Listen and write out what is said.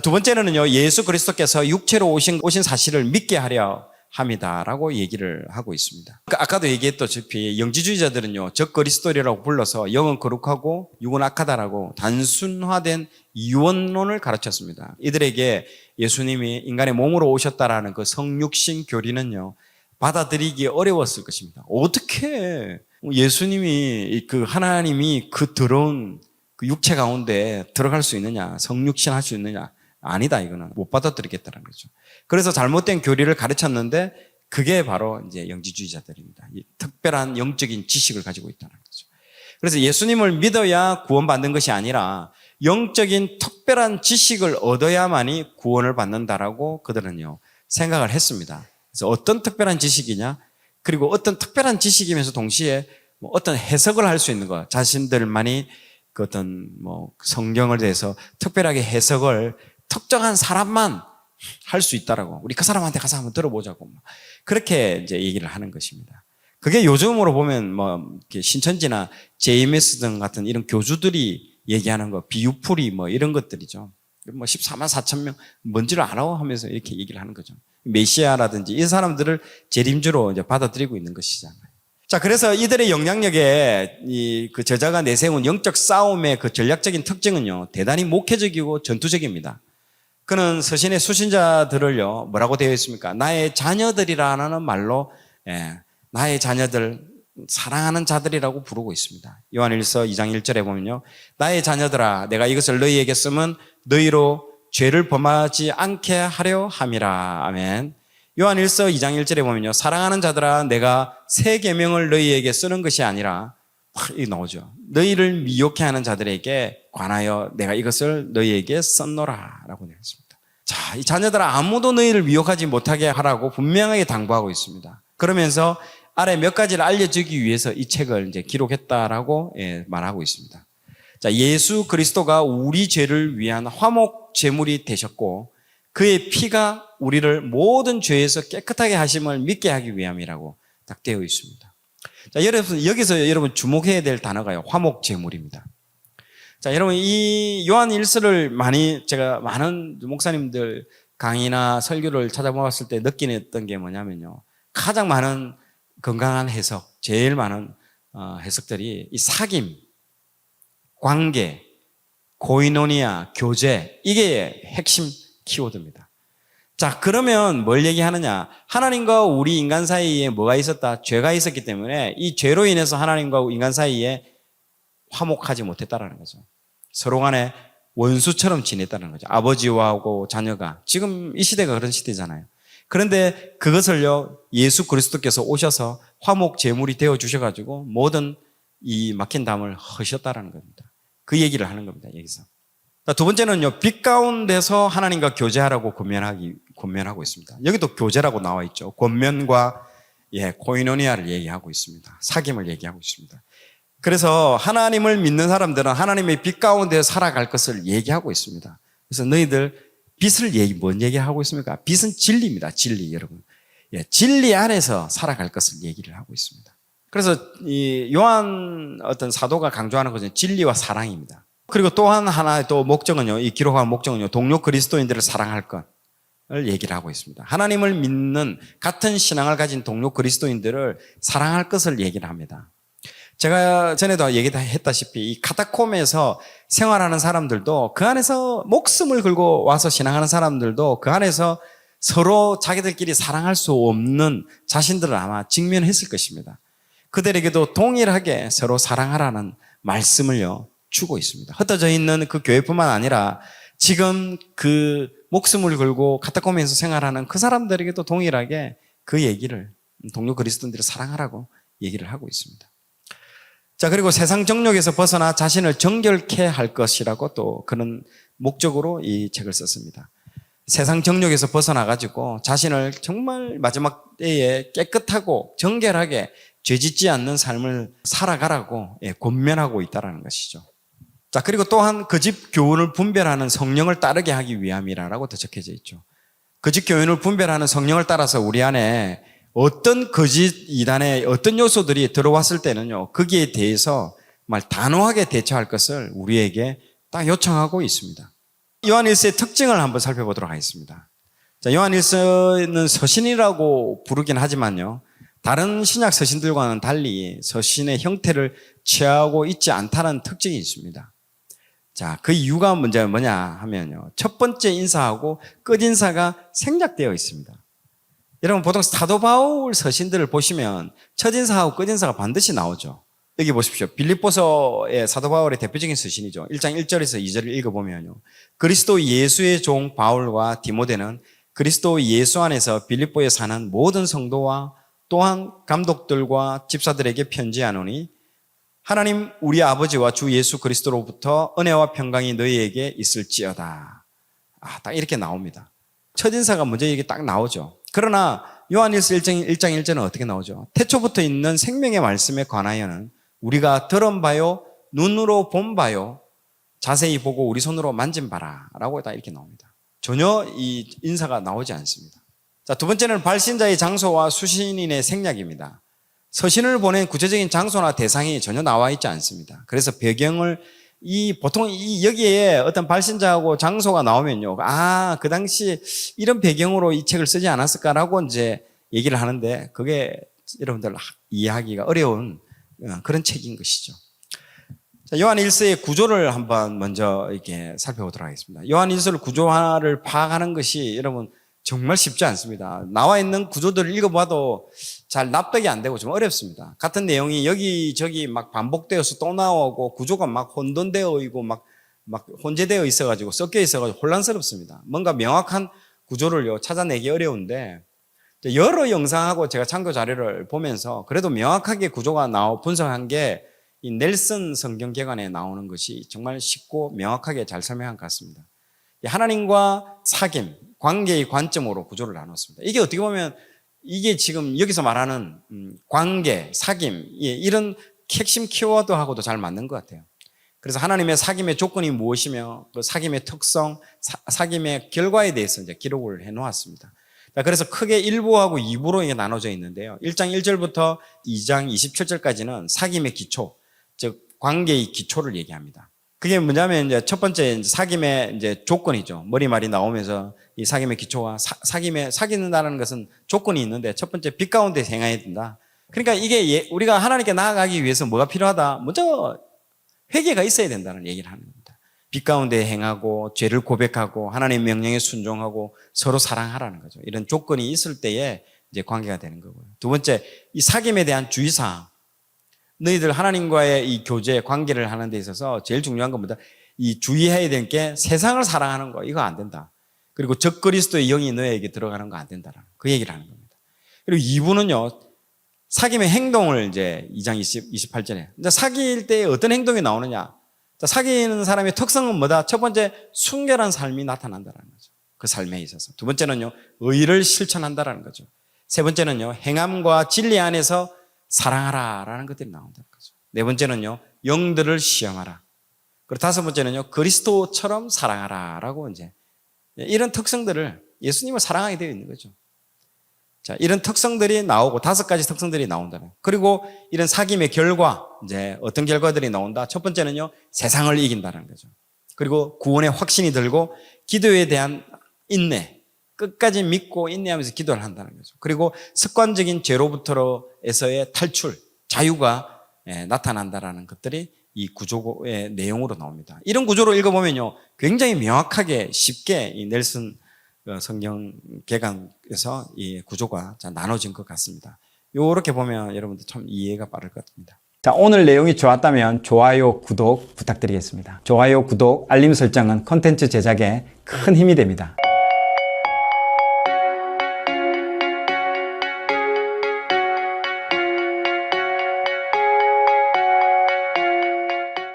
두 번째는요, 예수 그리스도께서 육체로 오신 사실을 믿게 하려 합니다라고 얘기를 하고 있습니다. 아까도 얘기했다시피 영지주의자들은요, 적 그리스도라고 불러서 영은 거룩하고 육은 악하다라고 단순화된 이원론을 가르쳤습니다. 이들에게 예수님이 인간의 몸으로 오셨다라는 그 성육신 교리는요, 받아들이기 어려웠을 것입니다. 어떻게 예수님이 하나님이 그 더러운 그 육체 가운데 들어갈 수 있느냐, 성육신 할 수 있느냐? 아니다, 이거는 못 받아들이겠다는 거죠. 그래서 잘못된 교리를 가르쳤는데 그게 바로 이제 영지주의자들입니다. 이 특별한 영적인 지식을 가지고 있다는 거죠. 그래서 예수님을 믿어야 구원받는 것이 아니라 영적인 특별한 지식을 얻어야만이 구원을 받는다라고 그들은요, 생각을 했습니다. 그래서 어떤 특별한 지식이냐? 그리고 어떤 특별한 지식이면서 동시에 어떤 해석을 할 수 있는 것, 자신들만이 그 어떤 성경을 대해서 특별하게 해석을 특정한 사람만 할 수 있다라고. 우리 그 사람한테 가서 한번 들어보자고. 그렇게 이제 얘기를 하는 것입니다. 그게 요즘으로 보면 신천지나 JMS 등 같은 이런 교주들이 얘기하는 거, 비유풀이 이런 것들이죠. 14만 4천 명 뭔지를 알아 하면서 이렇게 얘기를 하는 거죠. 메시아라든지 이 사람들을 재림주로 이제 받아들이고 있는 것이잖아요. 자, 그래서 이들의 영향력에 그 저자가 내세운 영적 싸움의 그 전략적인 특징은요, 대단히 목회적이고 전투적입니다. 그는 서신의 수신자들을요, 뭐라고 되어 있습니까? 나의 자녀들이라는 말로, 나의 자녀들, 사랑하는 자들이라고 부르고 있습니다. 요한일서 2장 1절에 보면요, 나의 자녀들아, 내가 이것을 너희에게 쓰면 너희로 죄를 범하지 않게 하려 함이라. 아멘. 요한일서 2장 1절에 보면요, 사랑하는 자들아, 내가 새 계명을 너희에게 쓰는 것이 아니라, 이 나오죠. 너희를 미혹해 하는 자들에게 관하여 내가 이것을 너희에게 썼노라 라고 되어 있습니다. 자, 이 자녀들아, 아무도 너희를 미혹하지 못하게 하라고 분명하게 당부하고 있습니다. 그러면서 아래 몇 가지를 알려주기 위해서 이 책을 이제 기록했다라고 말하고 있습니다. 자, 예수 그리스도가 우리 죄를 위한 화목 제물이 되셨고 그의 피가 우리를 모든 죄에서 깨끗하게 하심을 믿게 하기 위함이라고 딱 되어 있습니다. 자, 여기서 여러분 주목해야 될 단어가요, 화목 제물입니다. 자, 여러분 이 요한 1서를 제가 많은 목사님들 강의나 설교를 찾아보았을 때 느끼는 게 뭐냐면요, 가장 많은 건강한 해석, 제일 많은 해석들이 이 사귐, 관계, 고이노니아, 교제, 이게 핵심 키워드입니다. 자, 그러면 뭘 얘기하느냐? 하나님과 우리 인간 사이에 뭐가 있었다? 죄가 있었기 때문에 이 죄로 인해서 하나님과 인간 사이에 화목하지 못했다라는 거죠. 서로 간에 원수처럼 지냈다는 거죠. 아버지하고 자녀가. 지금 이 시대가 그런 시대잖아요. 그런데 그것을요, 예수 그리스도께서 오셔서 화목 제물이 되어 주셔가지고 모든 이 막힌 담을 허셨다라는 겁니다. 그 얘기를 하는 겁니다, 여기서. 두 번째는요, 빛 가운데서 하나님과 교제하라고 권면하고 있습니다. 여기도 교제라고 나와 있죠. 권면과 코이노니아를 얘기하고 있습니다. 사귐을 얘기하고 있습니다. 그래서 하나님을 믿는 사람들은 하나님의 빛 가운데 살아갈 것을 얘기하고 있습니다. 그래서 너희들 빛을 뭔 얘기하고 있습니까? 빛은 진리입니다. 진리, 여러분. 진리 안에서 살아갈 것을 얘기를 하고 있습니다. 그래서 이 요한 어떤 사도가 강조하는 것은 진리와 사랑입니다. 그리고 또한 하나의 또 목적은요, 이 기록한 목적은요, 동료 그리스도인들을 사랑할 것을 얘기를 하고 있습니다. 하나님을 믿는 같은 신앙을 가진 동료 그리스도인들을 사랑할 것을 얘기를 합니다. 제가 전에도 얘기했다시피 이 카타콤에서 생활하는 사람들도 그 안에서 목숨을 걸고 와서 신앙하는 사람들도 그 안에서 서로 자기들끼리 사랑할 수 없는 자신들을 아마 직면했을 것입니다. 그들에게도 동일하게 서로 사랑하라는 말씀을요, 주고 있습니다. 흩어져 있는 그 교회뿐만 아니라 지금 그 목숨을 걸고 카타콤에서 생활하는 그 사람들에게도 동일하게 그 얘기를, 동료 그리스도인들을 사랑하라고 얘기를 하고 있습니다. 자, 그리고 세상 정욕에서 벗어나 자신을 정결케 할 것이라고 또 그런 목적으로 이 책을 썼습니다. 세상 정욕에서 벗어나가지고 자신을 정말 마지막 때에 깨끗하고 정결하게 죄짓지 않는 삶을 살아가라고 권면하고 있다는 것이죠. 자, 그리고 또한 거짓 교훈을 분별하는 성령을 따르게 하기 위함이라고 더 적혀져 있죠. 거짓 교훈을 분별하는 성령을 따라서 우리 안에 어떤 거짓 이단의 어떤 요소들이 들어왔을 때는요, 거기에 대해서 정말 단호하게 대처할 것을 우리에게 딱 요청하고 있습니다. 요한일서의 특징을 한번 살펴보도록 하겠습니다. 자, 요한일서는 서신이라고 부르긴 하지만요, 다른 신약 서신들과는 달리 서신의 형태를 취하고 있지 않다는 특징이 있습니다. 자, 그 이유가 뭐냐 하면요, 첫 번째 인사하고 끝인사가 생략되어 있습니다. 여러분, 보통 사도 바울 서신들을 보시면 첫 인사하고 끝인사가 반드시 나오죠. 여기 보십시오. 빌립보서의 사도 바울의 대표적인 서신이죠. 1장 1절에서 2절을 읽어보면요, 그리스도 예수의 종 바울과 디모데는 그리스도 예수 안에서 빌립보에 사는 모든 성도와 또한 감독들과 집사들에게 편지하노니 하나님 우리 아버지와 주 예수 그리스도로부터 은혜와 평강이 너희에게 있을지어다. 딱 이렇게 나옵니다. 첫인사가 먼저 이게 딱 나오죠. 그러나 요한일서 1장 1절은 어떻게 나오죠? 태초부터 있는 생명의 말씀에 관하여는 우리가 들은 바요, 눈으로 본 바요, 자세히 보고 우리 손으로 만진 바라 라고 딱 이렇게 나옵니다. 전혀 이 인사가 나오지 않습니다. 자, 두 번째는 발신자의 장소와 수신인의 생략입니다. 서신을 보낸 구체적인 장소나 대상이 전혀 나와 있지 않습니다. 그래서 배경을 보통 여기에 어떤 발신자하고 장소가 나오면요, 그 당시 이런 배경으로 이 책을 쓰지 않았을까라고 이제 얘기를 하는데, 그게 여러분들 이해하기가 어려운 그런 책인 것이죠. 자, 요한일서의 구조를 한번 먼저 이렇게 살펴보도록 하겠습니다. 요한일서를 구조화를 파악하는 것이 여러분 정말 쉽지 않습니다. 나와 있는 구조들을 읽어봐도 잘 납득이 안 되고 좀 어렵습니다. 같은 내용이 여기저기 막 반복되어서 또 나오고 구조가 막 혼돈되어 있고 막 혼재되어 있어가지고 섞여 있어가지고 혼란스럽습니다. 뭔가 명확한 구조를 찾아내기 어려운데, 여러 영상하고 제가 참고 자료를 보면서 그래도 명확하게 구조가 분석한 게 이 넬슨 성경개관에 나오는 것이 정말 쉽고 명확하게 잘 설명한 것 같습니다. 하나님과 사귐, 관계의 관점으로 구조를 나눴습니다. 이게 어떻게 보면 이게 지금 여기서 말하는 관계, 사귐, 이런 핵심 키워드하고도 잘 맞는 것 같아요. 그래서 하나님의 사귐의 조건이 무엇이며 그 사귐의 특성, 사귐의 결과에 대해서 이제 기록을 해 놓았습니다. 그래서 크게 1부하고 2부로 이게 나눠져 있는데요. 1장 1절부터 2장 27절까지는 사귐의 기초, 즉 관계의 기초를 얘기합니다. 그게 뭐냐면 이제 첫 번째 사귐의 이제 조건이죠. 머리말이 나오면서 이 사귐의 기초가 사귀는다는 것은 조건이 있는데, 첫 번째 빛 가운데 행해야 된다. 그러니까 이게 우리가 하나님께 나아가기 위해서 뭐가 필요하다? 먼저 회개가 있어야 된다는 얘기를 하는 겁니다. 빛 가운데 행하고 죄를 고백하고 하나님의 명령에 순종하고 서로 사랑하라는 거죠. 이런 조건이 있을 때에 이제 관계가 되는 거고요. 두 번째, 이 사귐에 대한 주의사항. 너희들 하나님과의 이 교제, 관계를 하는 데 있어서 제일 중요한 건 뭐다? 이 주의해야 될 게 세상을 사랑하는 거, 이거 안 된다. 그리고 적 그리스도의 영이 너에게 들어가는 거 안 된다라는 그 얘기를 하는 겁니다. 그리고 2부는요, 사귐의 행동을 이제 2장 28절에. 이제 사귈 때 어떤 행동이 나오느냐? 자, 사귀는 사람의 특성은 뭐다? 첫 번째, 순결한 삶이 나타난다는 거죠. 그 삶에 있어서. 두 번째는요, 의를 실천한다는 거죠. 세 번째는요, 행함과 진리 안에서 사랑하라라는 것들이 나온다는 거죠. 네 번째는요, 영들을 시험하라. 그리고 다섯 번째는요, 그리스도처럼 사랑하라라고 이제 이런 특성들을, 예수님을 사랑하게 되어 있는 거죠. 자, 이런 특성들이 나오고 5가지 특성들이 나온다는. 그리고 이런 사귐의 결과, 이제 어떤 결과들이 나온다. 첫 번째는요, 세상을 이긴다는 거죠. 그리고 구원의 확신이 들고 기도에 대한 인내, 끝까지 믿고 인내하면서 기도를 한다는 거죠. 그리고 습관적인 죄로부터에서의 탈출, 자유가 나타난다는 것들이 이 구조의 내용으로 나옵니다. 이런 구조로 읽어보면요, 굉장히 명확하게 쉽게 이 넬슨 성경 개강에서 이 구조가 나눠진 것 같습니다. 요렇게 보면 여러분들 참 이해가 빠를 것 같습니다. 자, 오늘 내용이 좋았다면 좋아요, 구독 부탁드리겠습니다. 좋아요, 구독, 알림 설정은 콘텐츠 제작에 큰 힘이 됩니다.